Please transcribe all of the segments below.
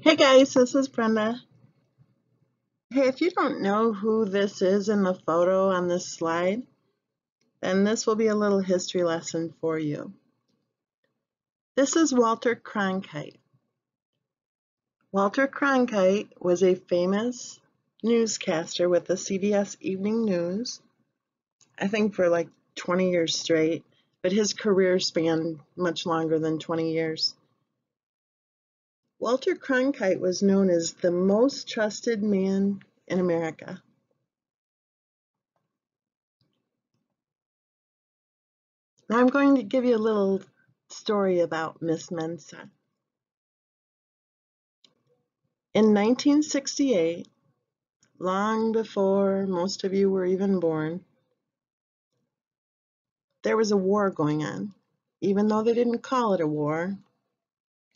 Hey guys, this is Brenda. Hey, if you don't know who this is in the photo on this slide, then this will be a little history lesson for you. This is Walter Cronkite. Walter Cronkite was a famous newscaster with the CBS Evening News, I think for like 20 years straight, but his career spanned much longer than 20 years. Walter Cronkite was known as the most trusted man in America. Now I'm going to give you a little story about Miss Mensa. In 1968, long before most of you were even born, there was a war going on. Even though they didn't call it a war,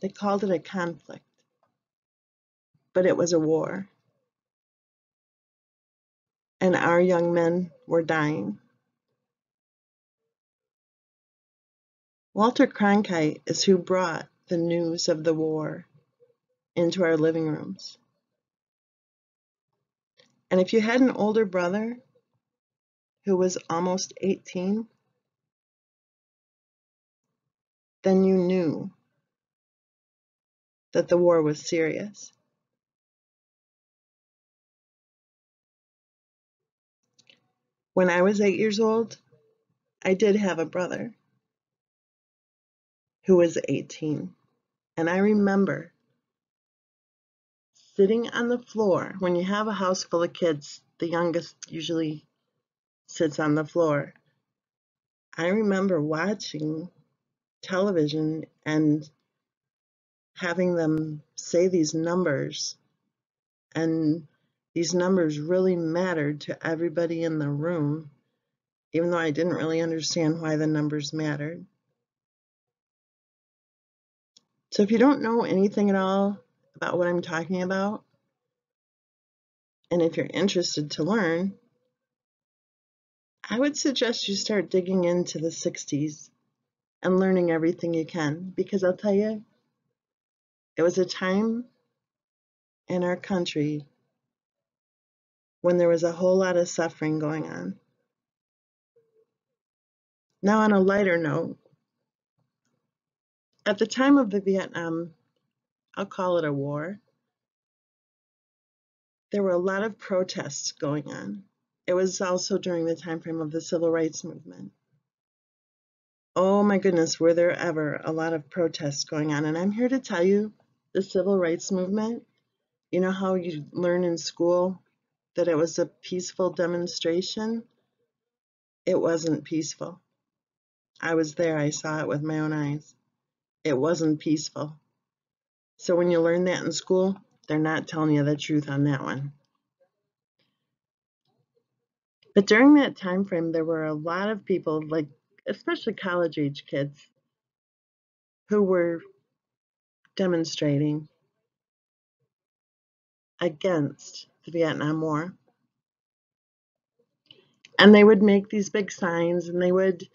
they called it a conflict. But it was a war. And our young men were dying. Walter Cronkite is who brought the news of the war into our living rooms. And if you had an older brother who was almost 18, then you knew that the war was serious. When I was 8 years old, I did have a brother who was 18. And I remember sitting on the floor. When you have a house full of kids, the youngest usually sits on the floor. I remember watching television and having them say these numbers, and these numbers really mattered to everybody in the room, even though I didn't really understand why the numbers mattered. So if you don't know anything at all about what I'm talking about, and if you're interested to learn, I would suggest you start digging into the 60s and learning everything you can, because I'll tell you, it was a time in our country when there was a whole lot of suffering going on. Now, on a lighter note, at the time of the Vietnam, I'll call it a war, there were a lot of protests going on. It was also during the time frame of the Civil Rights Movement. Oh my goodness, were there ever a lot of protests going on. And I'm here to tell you, the Civil Rights Movement, you know how you learn in school that it was a peaceful demonstration? It wasn't peaceful. I was there, I saw it with my own eyes. It wasn't peaceful. So when you learn that in school, they're not telling you the truth on that one. But during that time frame, there were a lot of people, like especially college age kids, who were demonstrating against the Vietnam War. And they would make these big signs, and they would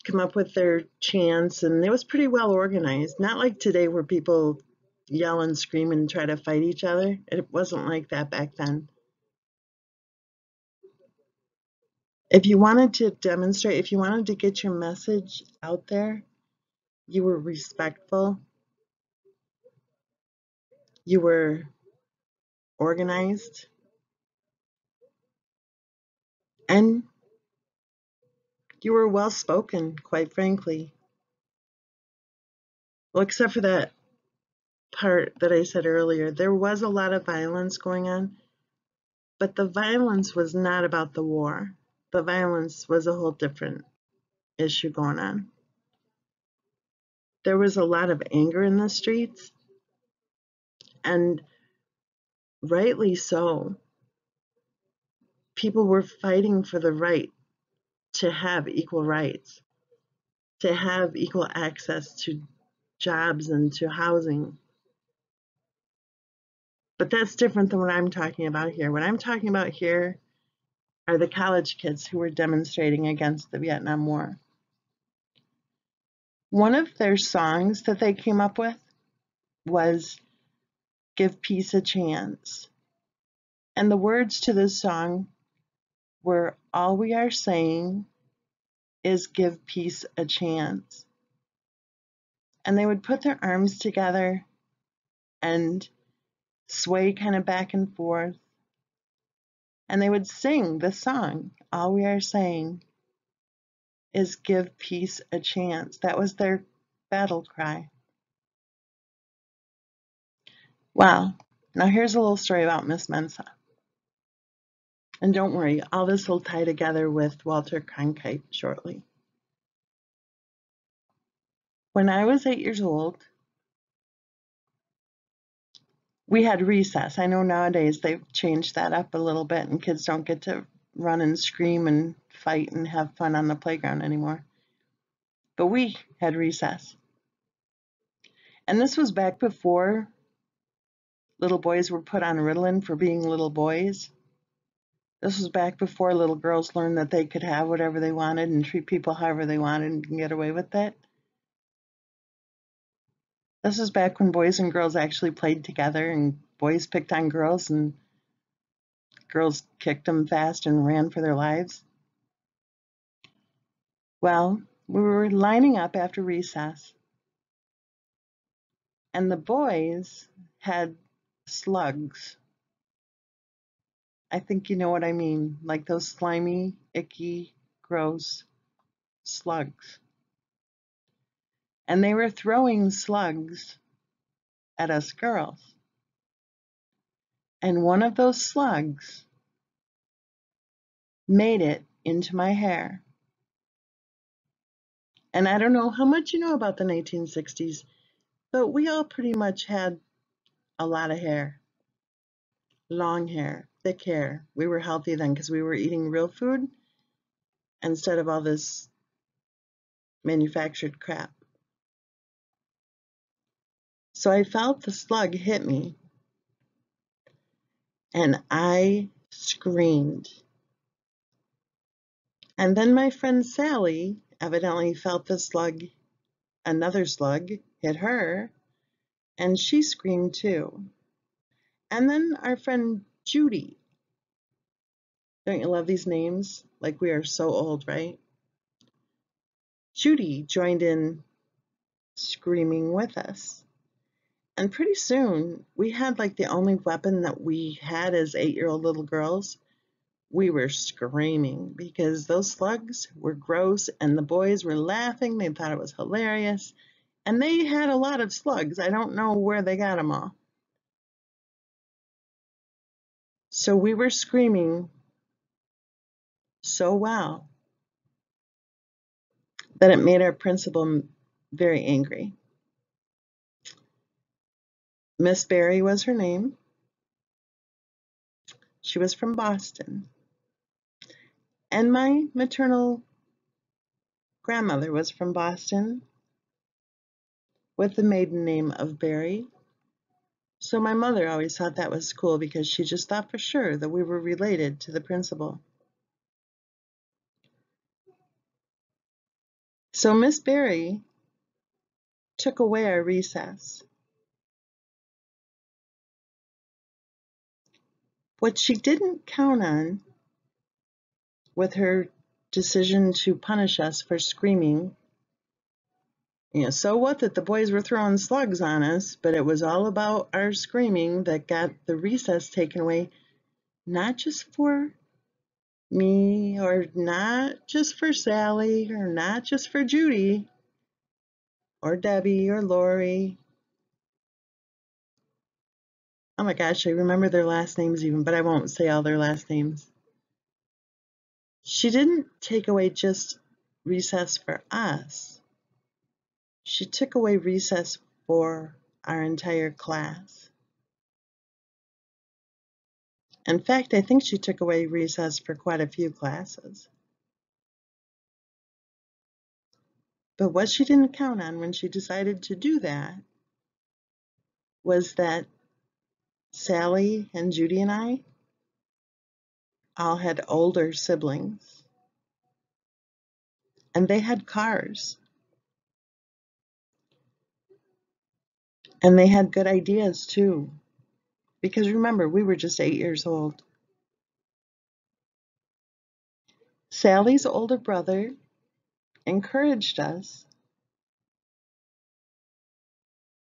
come up with their chants, and it was pretty well organized. Not like today where people yell and scream and try to fight each other. It wasn't like that back then. If you wanted to demonstrate, if you wanted to get your message out there, you were respectful, you were organized, and you were well spoken, quite frankly. Well, except for that part that I said earlier, there was a lot of violence going on, but the violence was not about the war. The violence was a whole different issue going on. There was a lot of anger in the streets, and rightly so. People were fighting for the right to have equal rights, to have equal access to jobs and to housing. But that's different than what I'm talking about here. What I'm talking about here are the college kids who were demonstrating against the Vietnam War. One of their songs that they came up with was Give peace a chance. And the words to this song were, all we are saying is give peace a chance. And they would put their arms together and sway kind of back and forth. And they would sing the song, all we are saying is give peace a chance. That was their battle cry. Wow. Now here's a little story about Miss Mensa. And don't worry, all this will tie together with Walter Cronkite shortly. When I was 8 years old, we had recess. I know nowadays they've changed that up a little bit and kids don't get to run and scream and fight and have fun on the playground anymore. But we had recess. And this was back before little boys were put on Ritalin for being little boys. This was back before little girls learned that they could have whatever they wanted and treat people however they wanted and get away with it. This was back when boys and girls actually played together and boys picked on girls and girls kicked them fast and ran for their lives. Well, we were lining up after recess and the boys had slugs. I think you know what I mean, like those slimy, icky, gross slugs. And they were throwing slugs at us girls. And one of those slugs made it into my hair. And I don't know how much you know about the 1960s, but we all pretty much had a lot of hair. Long hair, thick hair. We were healthy then because we were eating real food instead of all this manufactured crap. So I felt the slug hit me and I screamed. And then my friend Sally evidently felt the slug, another slug, hit her, and she screamed too. And then our friend Judy, don't you love these names? Like we are so old, right? Judy joined in screaming with us. And pretty soon we had like the only weapon that we had as 8-year-old little girls. We were screaming because those slugs were gross and the boys were laughing. They thought it was hilarious. And they had a lot of slugs. I don't know where they got them all. So we were screaming so well that it made our principal very angry. Miss Barry was her name. She was from Boston. And my maternal grandmother was from Boston with the maiden name of Barry. So my mother always thought that was cool because she just thought for sure that we were related to the principal. So Miss Barry took away our recess. What she didn't count on with her decision to punish us for screaming, so what that the boys were throwing slugs on us, but it was all about our screaming that got the recess taken away, not just for me or not just for Sally or not just for Judy or Debbie or Lori. Oh my gosh, I remember their last names even, but I won't say all their last names. She didn't take away just recess for us. She took away recess for our entire class. In fact, I think she took away recess for quite a few classes. But what she didn't count on when she decided to do that was that Sally and Judy and I all had older siblings. And they had cars. And they had good ideas too. Because remember, we were just 8 years old. Sally's older brother encouraged us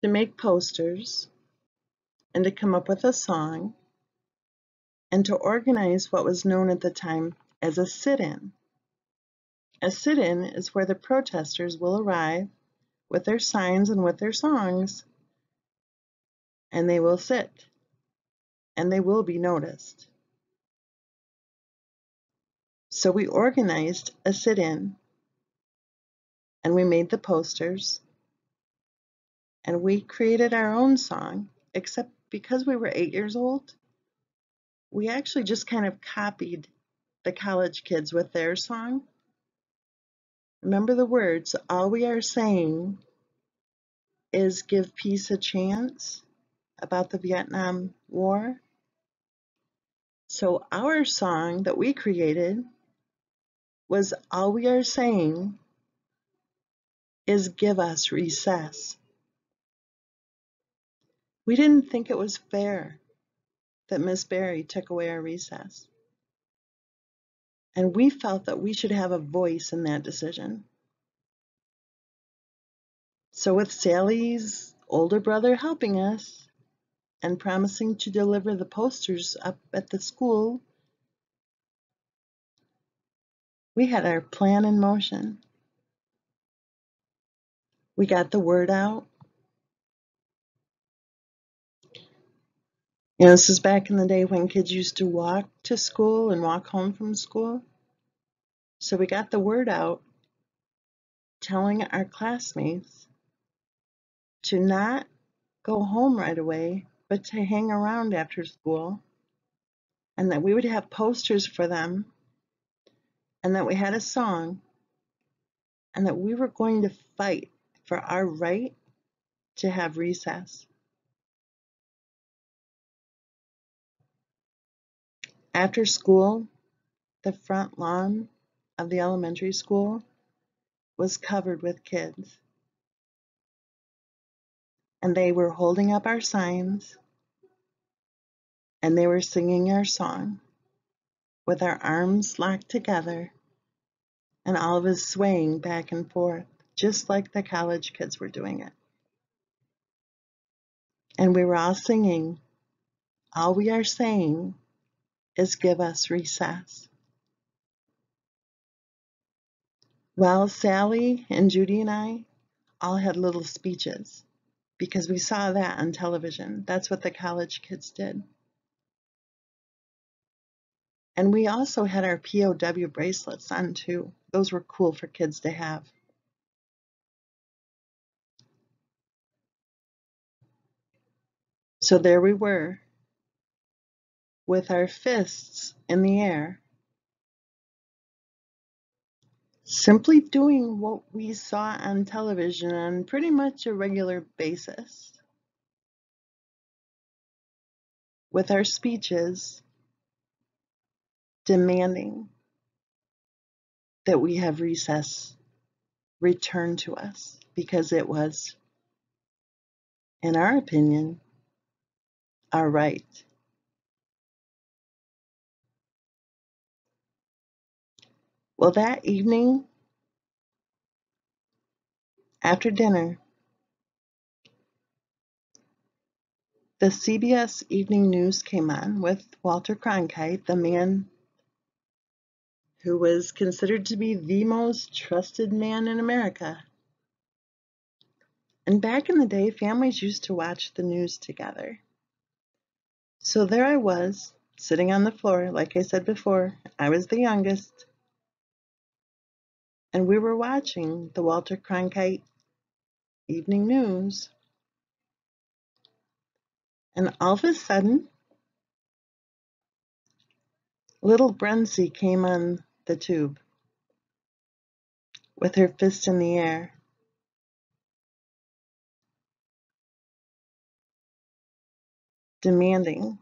to make posters and to come up with a song and to organize what was known at the time as a sit-in. A sit-in is where the protesters will arrive with their signs and with their songs, and they will sit, and they will be noticed. So we organized a sit-in, and we made the posters, and we created our own song, except because we were 8 years old, we actually just kind of copied the college kids with their song. Remember the words, all we are saying is give peace a chance, about the Vietnam War. So our song that we created was all we are saying is give us recess. We didn't think it was fair that Miss Barry took away our recess. And we felt that we should have a voice in that decision. So with Sally's older brother helping us and promising to deliver the posters up at the school, we had our plan in motion. We got the word out. You know, this is back in the day when kids used to walk to school and walk home from school. So we got the word out telling our classmates to not go home right away, but to hang around after school, and that we would have posters for them, and that we had a song, and that we were going to fight for our right to have recess. After school, the front lawn of the elementary school was covered with kids, and they were holding up our signs, and they were singing our song with our arms locked together and all of us swaying back and forth, just like the college kids were doing it. And we were all singing, all we are saying is give us recess. Well, Sally and Judy and I all had little speeches because we saw that on television. That's what the college kids did. And we also had our POW bracelets on too. Those were cool for kids to have. So there we were, with our fists in the air, simply doing what we saw on television on pretty much a regular basis, with our speeches demanding that we have recess returned to us because it was, in our opinion, our right. Well, that evening, after dinner, the CBS Evening News came on with Walter Cronkite, the man who was considered to be the most trusted man in America. And back in the day, families used to watch the news together. So there I was, sitting on the floor. Like I said before, I was the youngest. And we were watching the Walter Cronkite Evening News. And all of a sudden, little Brency came on the tube with her fist in the air, demanding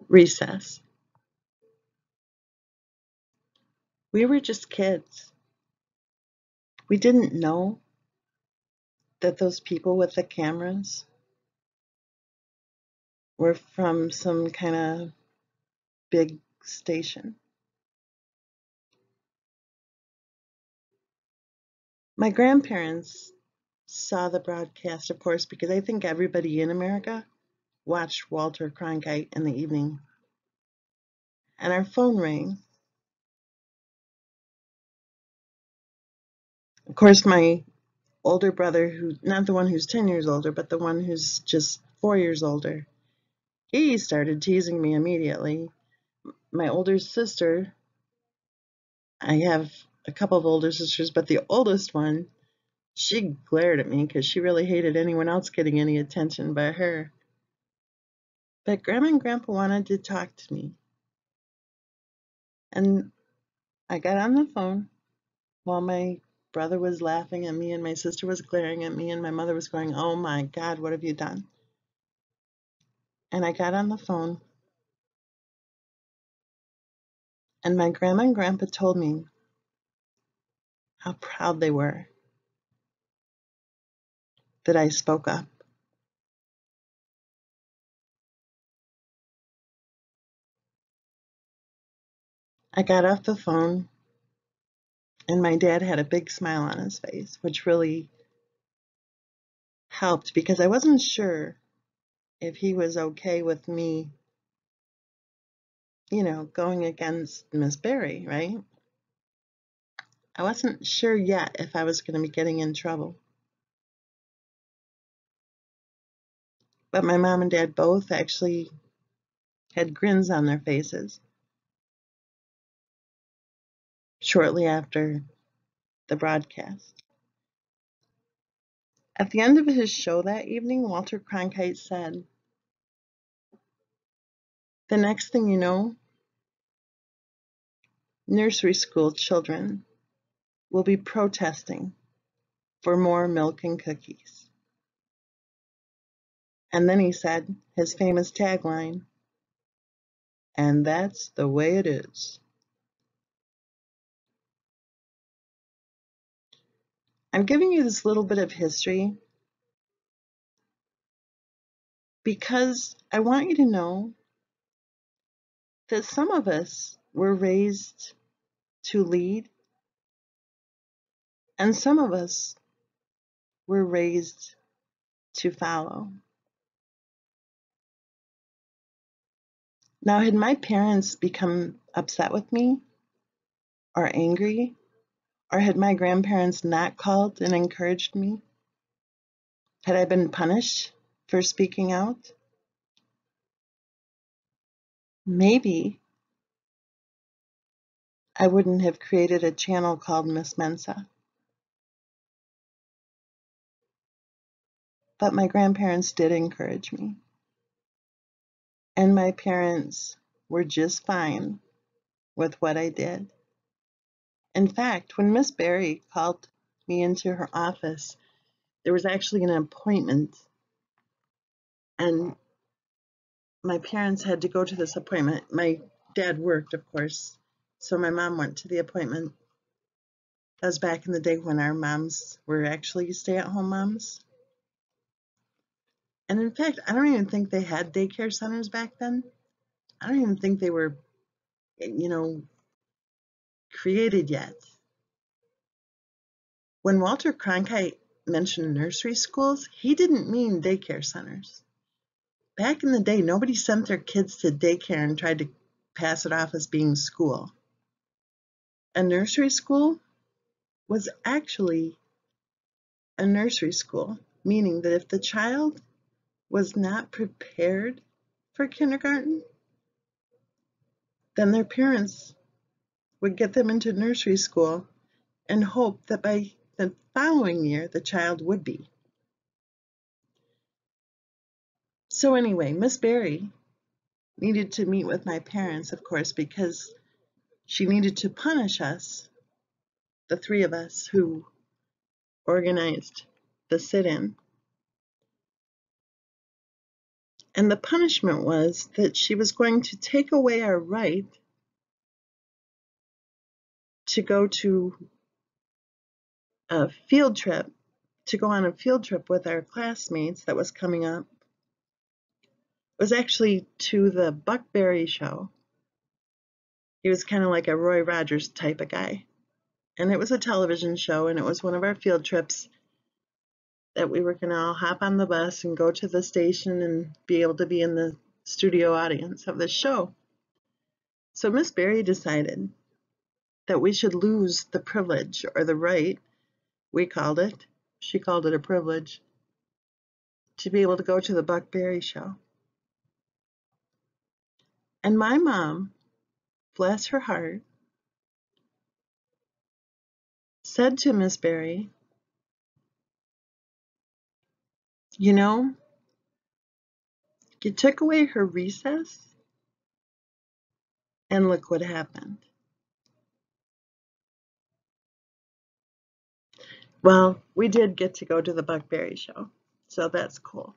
recess. We were just kids. We didn't know. that those people with the cameras were from some kind of big station. My grandparents saw the broadcast, of course, because I think everybody in America watched Walter Cronkite in the evening. And our phone rang. Of course, my older brother, who, not the one who's 10 years older, but the one who's just 4 years older, he started teasing me immediately. My older sister, I have a couple of older sisters, but the oldest one, she glared at me because she really hated anyone else getting any attention but her. But Grandma and Grandpa wanted to talk to me. And I got on the phone while my brother was laughing at me and my sister was glaring at me and my mother was going, "Oh my God, what have you done?" And I got on the phone and my grandma and grandpa told me how proud they were that I spoke up. I got off the phone and my dad had a big smile on his face, which really helped because I wasn't sure if he was okay with me, going against Miss Barry, right? I wasn't sure yet if I was going to be getting in trouble. But my mom and dad both actually had grins on their faces shortly after the broadcast. At the end of his show that evening, Walter Cronkite said, "The next thing you know, nursery school children will be protesting for more milk and cookies." And then he said his famous tagline, "And that's the way it is." I'm giving you this little bit of history because I want you to know that some of us were raised to lead and some of us were raised to follow. Now, had my parents become upset with me or angry, or had my grandparents not called and encouraged me? Had I been punished for speaking out? Maybe I wouldn't have created a channel called Miss Mensa. But my grandparents did encourage me. And my parents were just fine with what I did. In fact, when Miss Barry called me into her office, there was actually an appointment, and my parents had to go to this appointment. My dad worked, of course, so my mom went to the appointment. That was back in the day when our moms were actually stay-at-home moms. And in fact, I don't even think they had daycare centers back then. I don't even think they were, created yet. When Walter Cronkite mentioned nursery schools, he didn't mean daycare centers. Back in the day, nobody sent their kids to daycare and tried to pass it off as being school. A nursery school was actually a nursery school, meaning that if the child was not prepared for kindergarten, then their parents would get them into nursery school and hope that by the following year the child would be. So anyway, Miss Barry needed to meet with my parents, of course, because she needed to punish us, the three of us who organized the sit-in. And the punishment was that she was going to take away our right to go to a field trip to go on a field trip with our classmates that was coming up. It was actually to the Buck Berry show. He was kind of like a Roy Rogers type of guy. And it was a television show, and it was one of our field trips that we were going to all hop on the bus and go to the station and be able to be in the studio audience of the show. So Miss Berry decided that we should lose the privilege or the right, we called it, she called it a privilege, to be able to go to the Buck Berry show. And my mom, bless her heart, said to Miss Berry, you know, you took away her recess and look what happened. Well, we did get to go to the Buck Berry show, so that's cool.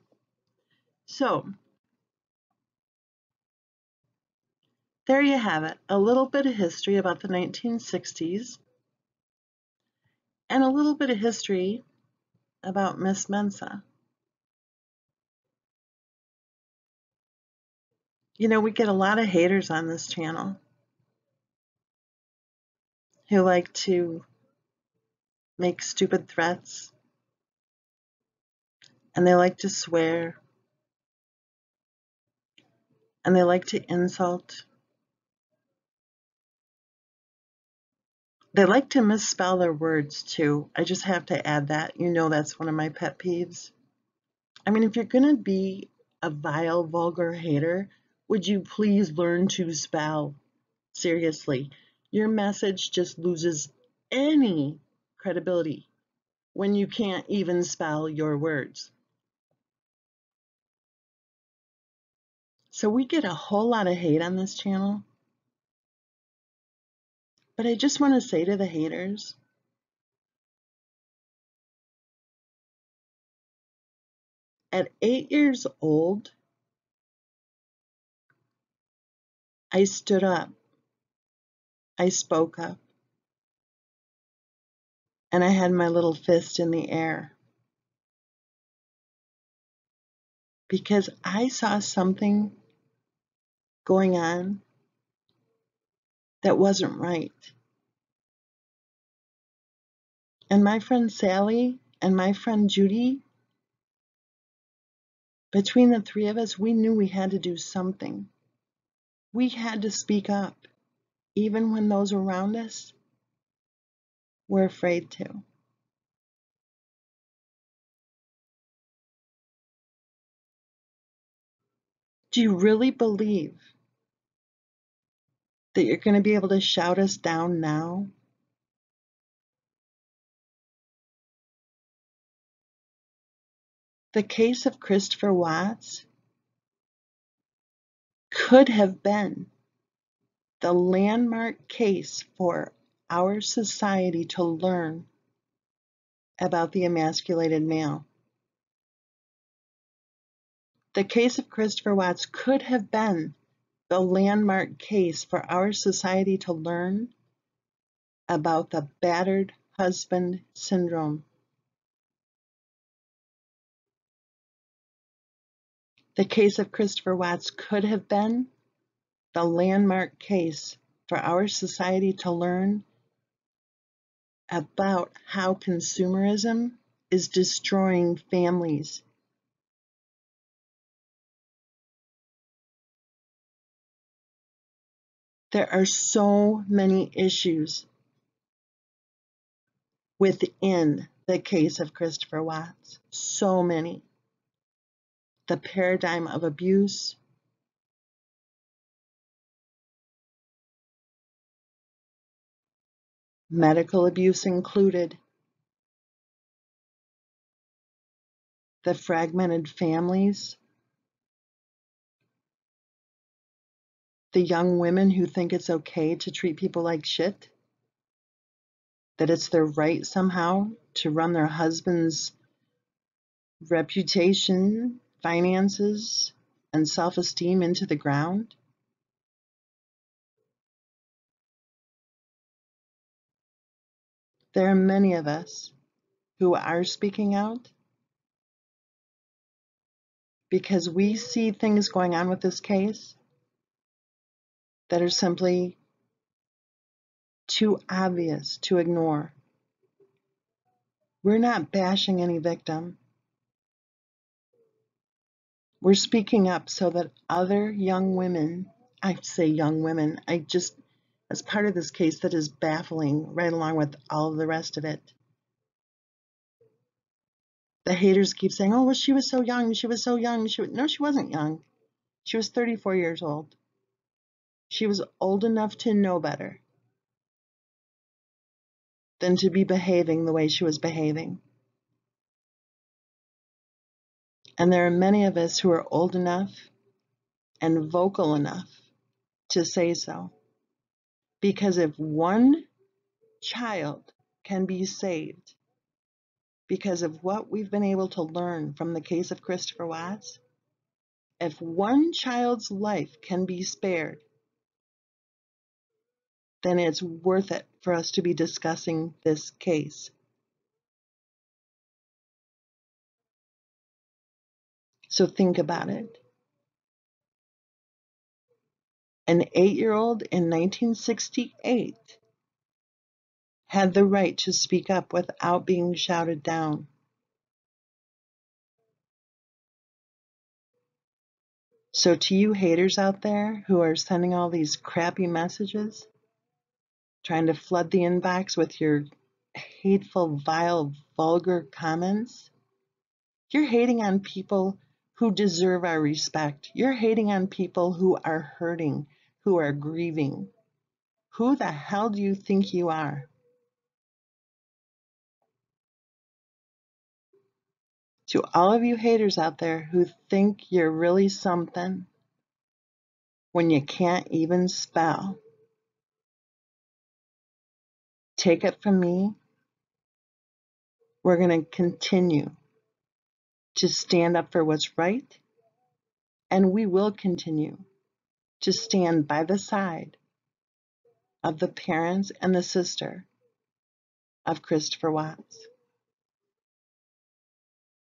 So there you have it, a little bit of history about the 1960s and a little bit of history about Miss Mensa. You know, we get a lot of haters on this channel who like to make stupid threats, and they like to swear, and they like to insult. They like to misspell their words too. I just have to add that. You know, that's one of my pet peeves. I mean, if you're going to be a vile, vulgar hater, would you please learn to spell? Seriously, your message just loses any credibility when you can't even spell your words. So we get a whole lot of hate on this channel. But I just want to say to the haters, at 8 years old, I stood up, I spoke up, and I had my little fist in the air because I saw something going on that wasn't right. And my friend Sally and my friend Judy, between the three of us, we knew we had to do something. We had to speak up, even when those around us were afraid to. Do you really believe that you're going to be able to shout us down now? The case of Christopher Watts could have been the landmark case for our society to learn about the emasculated male. The case of Christopher Watts could have been the landmark case for our society to learn about the battered husband syndrome. The case of Christopher Watts could have been the landmark case for our society to learn about how consumerism is destroying families. There are so many issues within the case of Christopher Watts. So many. The paradigm of abuse, medical abuse included, the fragmented families, the young women who think it's okay to treat people like shit, that it's their right somehow to run their husband's reputation, finances, and self-esteem into the ground. There are many of us who are speaking out, because we see things going on with this case that are simply too obvious to ignore. We're not bashing any victim. We're speaking up so that other young women, I say young women, as part of this case that is baffling right along with all of the rest of it. The haters keep saying, oh, well, she was so young, she was so young. No, she wasn't young. She was 34 years old. She was old enough to know better than to be behaving the way she was behaving. And there are many of us who are old enough and vocal enough to say so. Because if one child can be saved because of what we've been able to learn from the case of Christopher Watts, if one child's life can be spared, then it's worth it for us to be discussing this case. So think about it. An 8-year-old in 1968 had the right to speak up without being shouted down. So to you haters out there who are sending all these crappy messages, trying to flood the inbox with your hateful, vile, vulgar comments, you're hating on people who deserve our respect. You're hating on people who are hurting, who are grieving. Who the hell do you think you are? To all of you haters out there who think you're really something when you can't even spell, take it from me. We're going to continue to stand up for what's right, and we will continue to stand by the side of the parents and the sister of Christopher Watts.